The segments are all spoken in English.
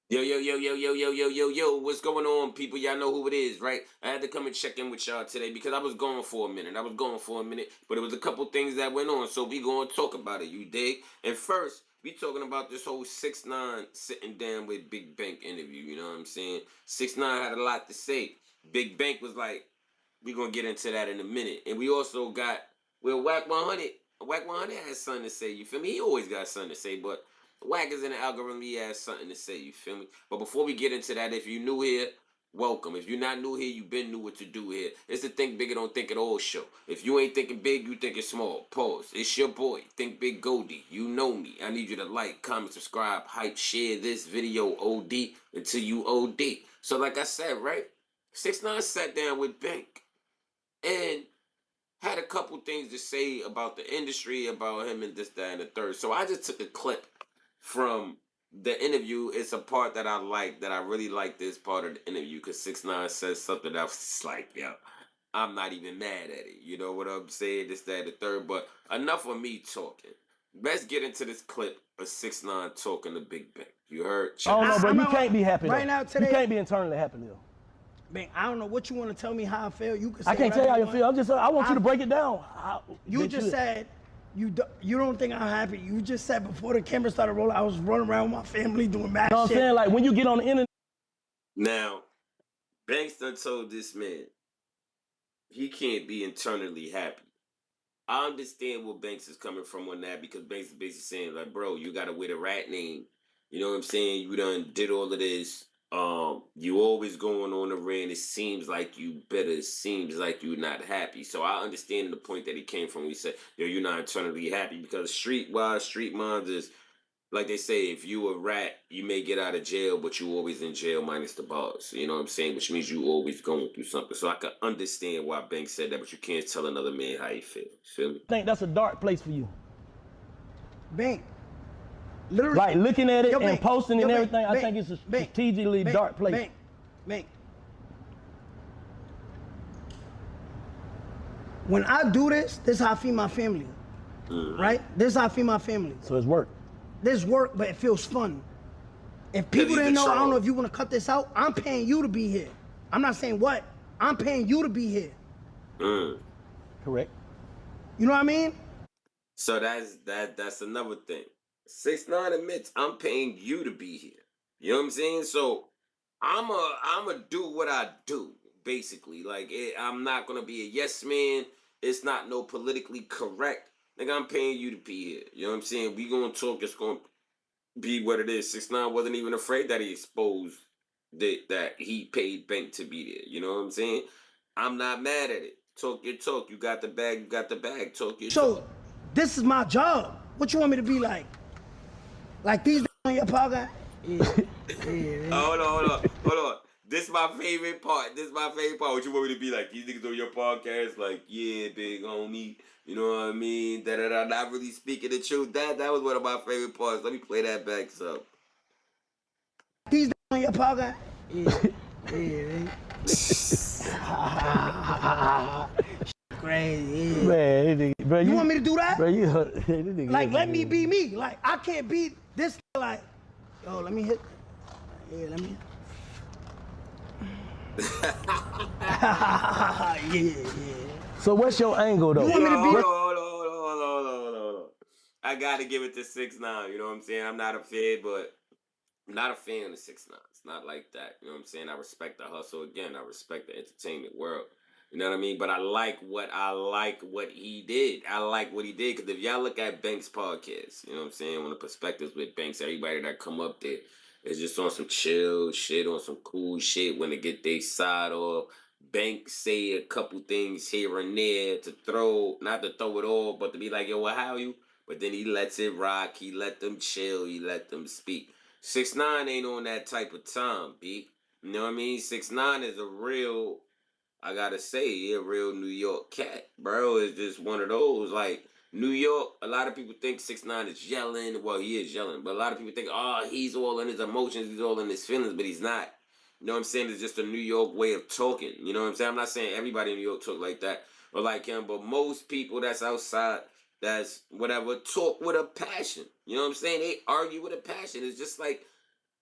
Yo, yo, yo, yo, yo, yo, yo, yo, yo, what's going on, people? Y'all know who it is, right? I had to come and check in with y'all today because I was gone for a minute. But it was a couple things that went on, so we gonna talk about it, you dig? And first, we talking about this whole 6ix9ine sitting down with Big Bank interview, you know what I'm saying? 6ix9ine had a lot to say. Big Bank was like, we gonna get into that in a minute. And we also got, well, Wack 100. Wack 100 has something to say, you feel me? He always got something to say, but Wack is in the algorithm. He has something to say. You feel me? But before we get into that, if you're new here, welcome. If you're not new here, you've been new what to do here. It's the Think Bigger Don't Think It All show. If you ain't thinking big, you thinking small. Pause. It's your boy, Thinkbiggoldie. You know me. I need you to like, comment, subscribe, hype, share this video OD until you OD. So like I said, right? 6ix9ine sat down with Bank and had a couple things to say about the industry, about him and this, that, and the third. So I just took a clip from the interview. It's a part that I like, that I really like this part of the interview, because 6ix9ine says something that was just like, yo, I'm not even mad at it. You know what I'm saying? This, that, and the third. But enough of me talking. Let's get into this clip of 6ix9ine talking to Big Bang. You heard? I Check don't know, this bro. out. You can't be happy right though. now You today. can't be internally happy though. Man, I don't know what you want to tell me how I feel. You can say I can't tell you how you feel. I want you to break it down. You just said you don't think I'm happy. You just said before the camera started rolling, I was running around with my family doing mad You know what I'm shit. saying? Like when you get on the internet. Now, Banks done told this man he can't be internally happy. I understand where Banks is coming from on that, because Banks is basically saying, like, bro, you gotta wear the rat name. You know what I'm saying? You done did all of this. You always going on the rant. It seems like you bitter. It seems like you're not happy. So I understand the point that he came from when he said, yo, you're not internally happy, because streetwise, street minds is, like they say, if you a rat, you may get out of jail, but you always in jail minus the bars. You know what I'm saying? Which means you always going through something. So I can understand why Banks said that, but you can't tell another man how he feel. Feel me? I think that's a dark place for you. Bank. Literally. Like looking at it Yo, and Bank, posting yo, and Bank, everything, I Bank, think it's a Bank, strategically Bank, dark place. Bank. When I do this is how I feed my family. Right? This is how I feed my family. So it's work. This work, but it feels fun. If people didn't know, I don't know if you want to cut this out. I'm paying you to be here. I'm not saying what. I'm paying you to be here. Correct. You know what I mean? So that's another thing. 6ix9ine admits, I'm paying you to be here. You know what I'm saying? So I'ma do what I do, basically. Like I'm not gonna be a yes man. It's not no politically correct. Nigga, I'm paying you to be here. You know what I'm saying? We gonna talk. It's gonna be what it is. 6ix9ine wasn't even afraid that he exposed that he paid Bank to be there. You know what I'm saying? I'm not mad at it. Talk your talk. You got the bag. You got the bag. Talk your talk. So, this is my job. What you want me to be like? Like these on your podcast? Yeah. Hold on. This is my favorite part. What you want me to be like? These niggas on your podcast, like, yeah, big homie. You know what I mean? Da da da. Not really speaking the truth. That was one of my favorite parts. Let me play that back some. These on your podcast? Yeah. Crazy. Yeah. Man, bro, You want me to do that? Bro, like, let me be me. Like, I can't be this. Like, yo, let me hit. Yeah, let me. yeah. So what's your angle though? You want me to be? Hold on. I gotta give it to 6ix9ine. You know what I'm saying? I'm not a fan, but I'm not a fan of 6ix9ine. It's not like that. You know what I'm saying? I respect the hustle. Again, I respect the entertainment world. You know what I mean? But I like what he did. I like what he did, because if y'all look at Banks' podcast, you know what I'm saying? One of the perspectives with Banks, everybody that come up there is just on some chill shit, on some cool shit, when they get their side off. Banks say a couple things here and there to throw, not to throw it all, but to be like, yo, well, how you? But then he lets it rock. He let them chill. He let them speak. 6ix9ine ain't on that type of time, B. You know what I mean? 6ix9ine is a real, I gotta say, he a real New York cat, bro. Is just one of those, like, New York. A lot of people think 6ix9ine is yelling. Well, he is yelling, but a lot of people think, oh, he's all in his emotions, he's all in his feelings, but he's not. You know what I'm saying? It's just a New York way of talking. You know what I'm saying? I'm not saying everybody in New York talk like that or like him, but most people that's outside, that's whatever, talk with a passion. You know what I'm saying? They argue with a passion. It's just like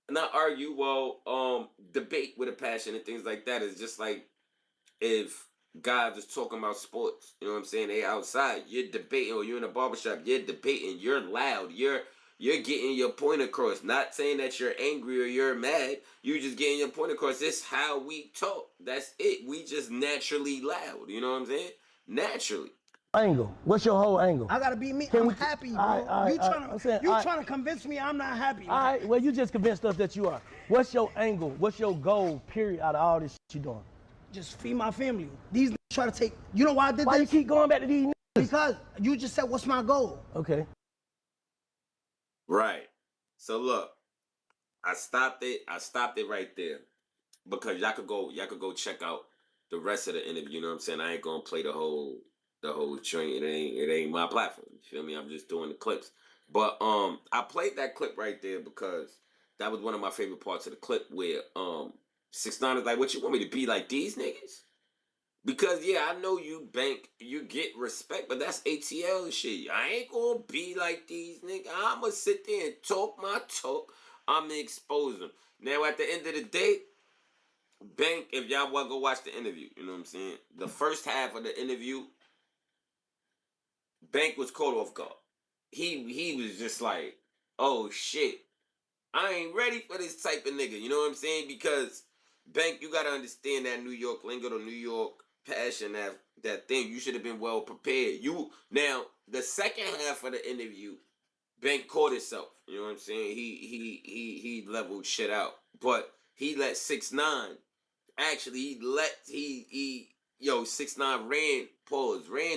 not argue, well, debate with a passion and things like that. Is just like if guys is talking about sports, you know what I'm saying? They outside, you're debating, or you're in a barbershop, you're debating, you're loud, you're getting your point across. Not saying that you're angry or you're mad. You just getting your point across. It's how we talk. That's it. We just naturally loud. You know what I'm saying? Naturally. Angle. What's your whole angle? I gotta be me. Can I'm we- happy, bro. I- you trying I'm saying, to trying to convince me I'm not happy. All right, well, you just convinced us that you are. What's your angle? What's your goal, period, out of all this shit you doing? Just feed my family. These niggas try to take. You know why I did Why you this? keep going back to these niggas? Because you just said, "What's my goal?" Okay. Right. So look, I stopped it right there. Because y'all could go check out the rest of the interview. You know what I'm saying? I ain't gonna play the whole joint. It ain't my platform. You feel me? I'm just doing the clips. But I played that clip right there because that was one of my favorite parts of the clip where 6ix9ine is like, what you want me to be like these niggas? Because yeah, I know you bank, you get respect, but that's ATL shit. I ain't gonna be like these niggas. I'ma sit there and talk my talk. I'ma expose them. Now at the end of the day, Bank, if y'all want to go watch the interview, you know what I'm saying? The first half of the interview, Bank was caught off guard. He was just like, oh shit, I ain't ready for this type of nigga. You know what I'm saying? Because Bank, you gotta understand that New York lingo, the New York passion, that thing. You should have been well prepared. Now the second half of the interview, Bank caught himself. You know what I'm saying? He leveled shit out, but he let 6ix9ine. Actually, 6ix9ine ran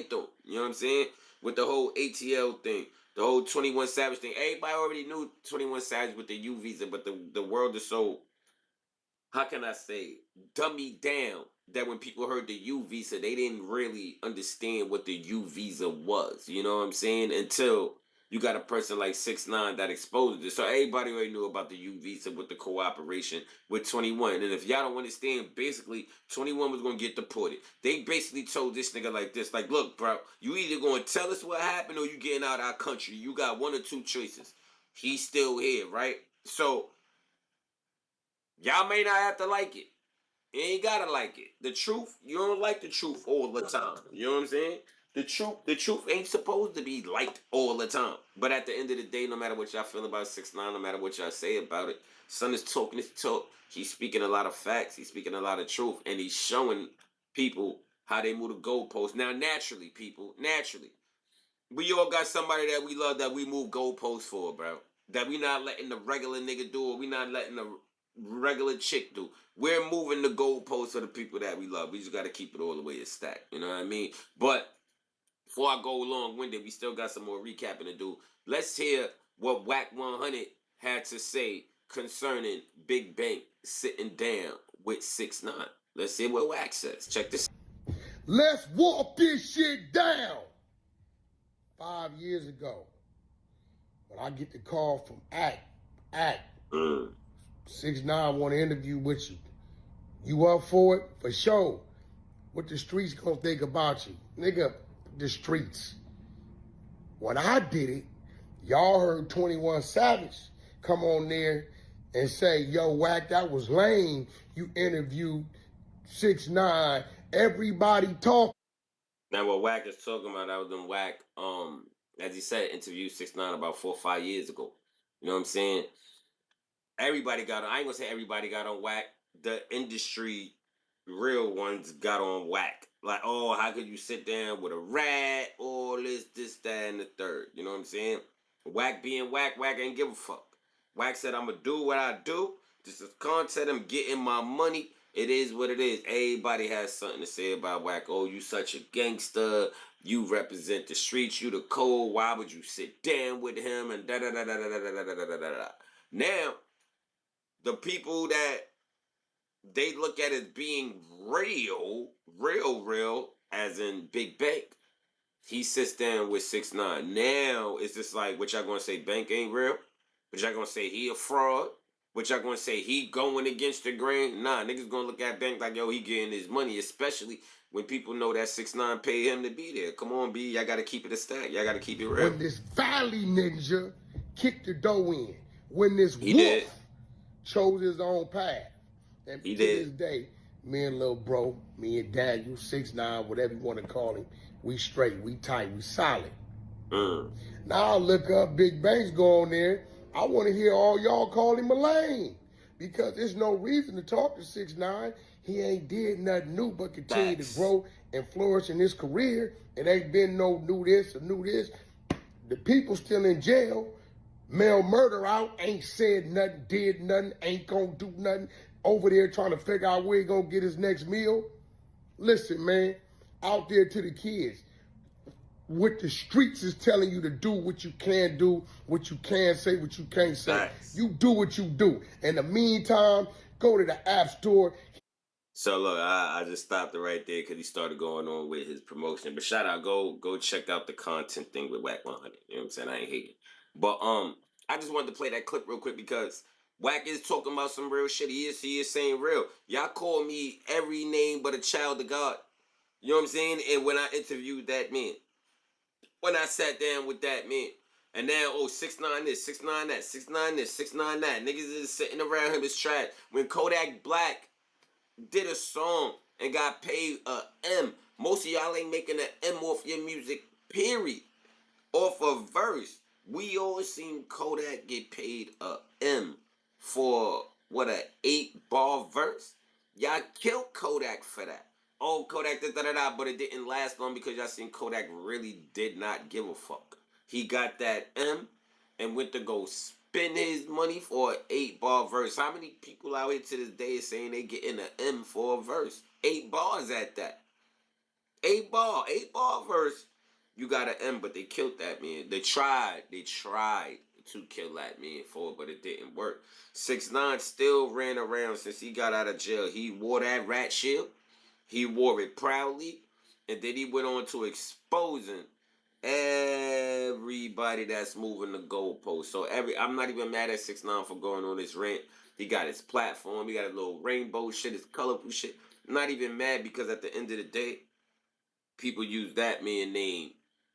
through. You know what I'm saying? With the whole ATL thing, the whole 21 Savage thing. Everybody already knew 21 Savage with the U visa, but the world is so, how can I say, dummied down that when people heard the U visa, they didn't really understand what the U visa was. You know what I'm saying? Until you got a person like 6ix9ine that exposed it. So everybody already knew about the U visa with the cooperation with 21. And if y'all don't understand, basically 21 was gonna get deported. They basically told this nigga like this, like, look, bro, you either gonna tell us what happened or you getting out of our country. You got one or two choices. He's still here, right? So y'all may not have to like it. You ain't gotta like it. The truth, you don't like the truth all the time. You know what I'm saying? The truth ain't supposed to be liked all the time. But at the end of the day, no matter what y'all feel about 6ix9ine, no matter what y'all say about it, son is talking his talk. He's speaking a lot of facts. He's speaking a lot of truth, and he's showing people how they move the goalposts. Now, naturally, people, naturally, we all got somebody that we love that we move goalposts for, bro. That we not letting the regular nigga do, or we not letting the regular chick do. We're moving the goalposts for the people that we love. We just got to keep it all the way stacked. You know what I mean? But before I go long-winded, we still got some more recapping to do. Let's hear what Wack 100 had to say concerning Big Bank sitting down with 6ix9ine. Let's hear what Wack says. Check this. Let's walk this shit down. 5 years ago, when I get the call from Act, 6ix9ine want to interview with you. You up for it? For sure. What the streets gonna think about you? Nigga, the streets. When I did it, y'all heard 21 Savage come on there and say, yo, Wack, that was lame. You interviewed 6ix9ine. Everybody talk. Now, what Wack is talking about, that was when Wack, as he said, interviewed 6ix9ine about 4 or 5 years ago. You know what I'm saying? Everybody got on. I ain't gonna say everybody got on Wack. The industry, real ones, got on Wack. Like, oh, how could you sit down with a rat? All this, that, and the third. You know what I'm saying? Wack being Wack, Wack ain't give a fuck. Wack said, I'm gonna do what I do. This is content. I'm getting my money. It is what it is. Everybody has something to say about Wack. Oh, you such a gangster. You represent the streets. You the code. Why would you sit down with him? And da da da da da da da da da da da. Now, the people that they look at as being real, as in Big Bank, he sits down with 6ix9ine. Now it's just like, what y'all gonna say? Bank ain't real? What y'all gonna say? He a fraud? What y'all gonna say? He going against the grain? Nah, niggas gonna look at Bank like, yo, he getting his money, especially when people know that 6ix9ine paid him to be there. Come on, B, y'all gotta keep it a stack. Y'all gotta keep it real. When this Valley ninja kicked the door in, when this He did. wolf chose his own path. And He to did. this day, me and little bro, me and Daniel, 6'9", whatever you want to call him, we straight, we tight, we solid. Now I look up, Big Banks go on there. I want to hear all y'all call him a lame. Because there's no reason to talk to 6'9". He ain't did nothing new but continue to grow and flourish in his career. It ain't been no new this or new this. The people still in jail. Male murder out, ain't said nothing, did nothing, ain't gonna do nothing. Over there trying to figure out where he gonna get his next meal. Listen, man, out there to the kids. What the streets is telling you to do, what you can do, what you can say, what you can't say. Facts. You do what you do. In the meantime, go to the App Store. So look, I just stopped it right there because he started going on with his promotion. But shout out, go check out the content thing with Wack 100. You know what I'm saying? I ain't hating. But I just wanted to play that clip real quick because Wack is talking about some real shit. He is saying real. Y'all call me every name but a child of God. You know what I'm saying? And when I interviewed that man, when I sat down with that man, and now, 6ix9ine this, 6ix9ine that, 6ix9ine this, 6ix9ine that. Niggas is sitting around him is trash. When Kodak Black did a song and got paid a M, most of y'all ain't making an M off your music, period. Off a verse. We all seen Kodak get paid a M for, what, a 8-bar verse? Y'all killed Kodak for that. Oh, Kodak da-da-da-da, but it didn't last long because y'all seen Kodak really did not give a fuck. He got that M and went to go spend his money for an 8-bar verse. How many people out here to this day is saying they getting an M for a verse? 8 bars at that. 8 bar verse. You got an M, but they killed that man. They tried to kill that man for it, but it didn't work. 6ix9ine still ran around since he got out of jail. He wore that rat shield. He wore it proudly, and then he went on to exposing everybody that's moving the goalpost. So I'm not even mad at 6ix9ine for going on this rant. He got his platform. He got a little rainbow shit, his colorful shit. I'm not even mad because at the end of the day, people use that man's name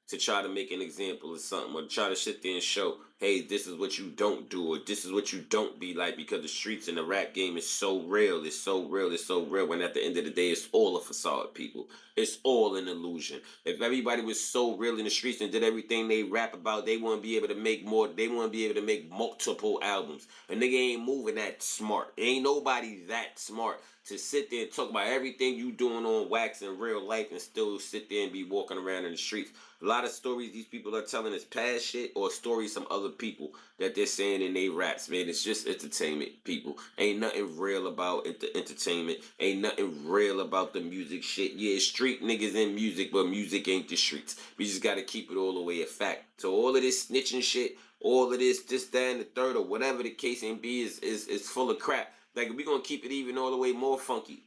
to try to make an example of something or try to sit there and show, hey, this is what you don't do or this is what you don't be like because the streets and the rap game is so real. It's so real. It's so real. When at the end of the day, it's all a facade, people. It's all an illusion. If everybody was so real in the streets and did everything they rap about, they wouldn't be able to make more. They wouldn't be able to make multiple albums. A nigga ain't moving that smart. Ain't nobody that smart to sit there and talk about everything you doing on wax in real life and still sit there and be walking around in the streets. A lot of stories these people are telling is past shit or stories from other people that they're saying in their raps, man. It's just entertainment, people. Ain't nothing real about it, the entertainment. Ain't nothing real about the music shit. Yeah, street niggas in music, but music ain't the streets. We just gotta keep it all the way a fact. So all of this snitching shit, all of this, that, and the third, or whatever the case may be is full of crap. Like, we gonna keep it even all the way more funky.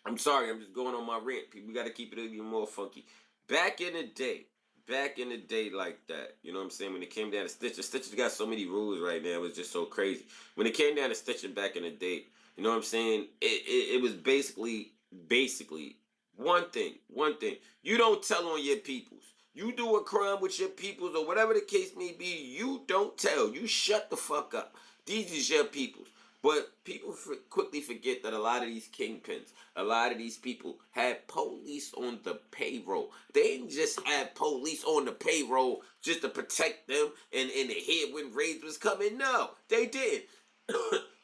I'm sorry, I'm just going on my rant. People, we gotta keep it even more funky. Back in the day like that, you know what I'm saying? When it came down to Stitcher got so many rules right now, it was just so crazy. When it came down to Stitcher back in the day, you know what I'm saying? It was basically one thing. You don't tell on your peoples. You do a crime with your peoples or whatever the case may be, you don't tell. You shut the fuck up. These is your peoples. But people quickly forget that a lot of these kingpins, a lot of these people had police on the payroll. They didn't just have police on the payroll just to protect them and in the head when raids was coming. No, they did.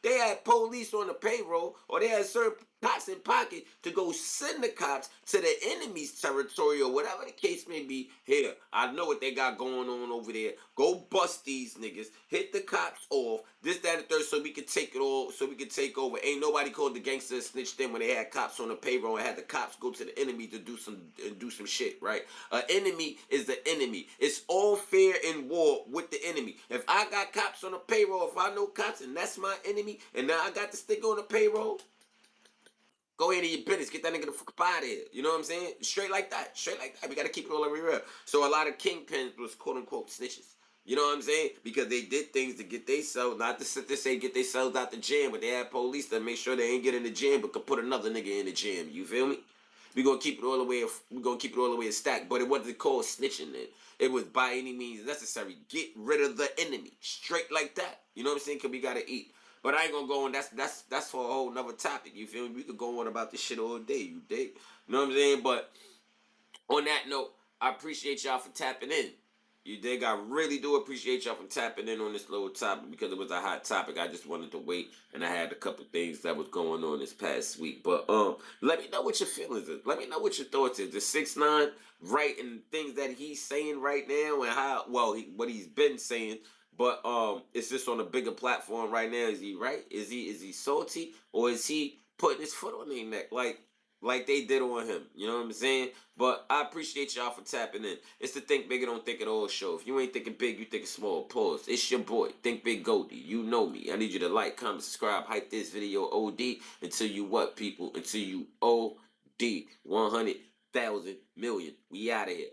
They had police on the payroll, or they had certain cops in pocket to go send the cops to the enemy's territory or whatever the case may be. Here, I know what they got going on over there. Go bust these niggas, hit the cops off, this, that, and the third, so we can take it all, so we can take over. Ain't nobody called the gangsters snitched in when they had cops on the payroll and had the cops go to the enemy to do some shit, right? An enemy is the enemy. It's all fair in war with the enemy. If I got cops on the payroll, if I know cops and that's my enemy, and now I got this nigga on the payroll, go ahead and your business. Get that nigga the fuck up out of here. You know what I'm saying? Straight like that. We gotta keep it all over real. So a lot of kingpins was quote unquote snitches. You know what I'm saying? Because they did things to get themselves, not to sit there say get themselves out the jam, but they had police to make sure they ain't get in the jam, but could put another nigga in the jam. You feel me? We gonna keep it all the way. We gonna keep it all the way stacked. But it wasn't called snitching. Then it was by any means necessary. Get rid of the enemy. Straight like that. You know what I'm saying? Cause we gotta eat. But I ain't gonna go on. That's for a whole nother topic. You feel me? We could go on about this shit all day. You dig? You know what I'm saying? But on that note, I appreciate y'all for tapping in. You dig? I really do appreciate y'all for tapping in on this little topic because it was a hot topic. I just wanted to wait, and I had a couple things that was going on this past week. But let me know what your feelings is. Let me know what your thoughts is. The 6ix9ine right and things that he's saying right now and how what he's been saying. But it's just on a bigger platform right now. Is he right? Is he salty or is he putting his foot on their neck like they did on him? You know what I'm saying? But I appreciate y'all for tapping in. It's the Think Bigger Don't Think It All show. If you ain't thinking big, you thinking small. Pause. It's your boy, Thinkbiggoldie. You know me. I need you to like, comment, subscribe, hype this video OD until you what, people? Until you OD 100,000 million. We out of here.